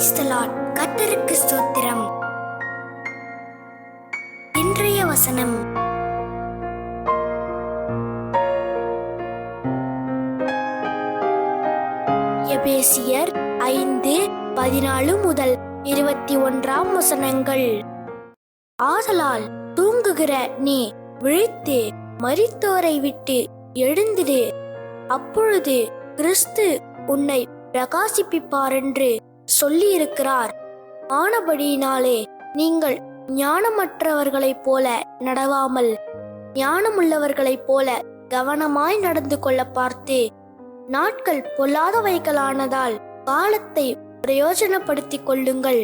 Praise the Lord. கர்த்தருக்கு ஸ்தோத்திரம். இன்றைய வசனம், எபேசியர் 5:14 முதல் 21 வசனங்கள். ஆதலால் தூங்குகிற நீ விழித்து மரித்தோரை விட்டு எழுந்திடு, அப்பொழுது கிறிஸ்து உன்னை பிரகாசிப்பிப்பாரென்று சொல்லியிருக்கிறார். ஆனபடியினாலே நீங்கள் ஞானமற்றவர்களைப் போல நடவாமல் ஞானமுள்ளவர்களைப் போல கவனமாய் நடந்து கொள்ள பார்த்து, நாட்கள் பொல்லாதவைகளானதால் காலத்தை பிரயோஜனப்படுத்திக் கொள்ளுங்கள்.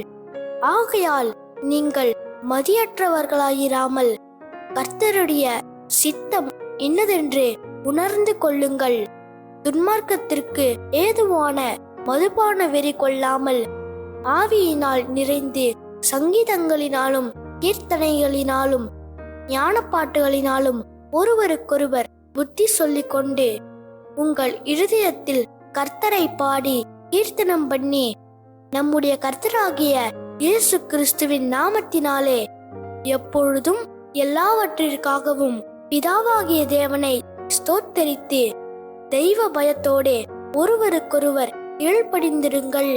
ஆகையால் நீங்கள் மதியற்றவர்களாயிராமல் கர்த்தருடைய சித்தம் இன்னதென்று உணர்ந்து கொள்ளுங்கள். துன்மார்க்கத்திற்கு ஏதுவான மதுபான வெறி கொள்ளாமல் ஆவியினால் நிறைந்து சங்கீதங்களினாலும் கீர்த்தனைகளினாலும் ஞானப்பாட்டுகளினாலும் ஒருவருக்கொருவர் புத்தி சொல்லிக் கொண்டு உங்கள் இருதயத்தில் கர்த்தரை பாடி கீர்த்தனம் பண்ணி, நம்முடைய கர்த்தராகிய இயேசு கிறிஸ்துவின் நாமத்தினாலே எப்பொழுதும் எல்லாவற்றிற்காகவும் பிதாவாகிய தேவனை ஸ்தோத்தரித்து தெய்வ பயத்தோடே ஒருவருக்கொருவர் கீழ்ப்படிந்திருங்கள்.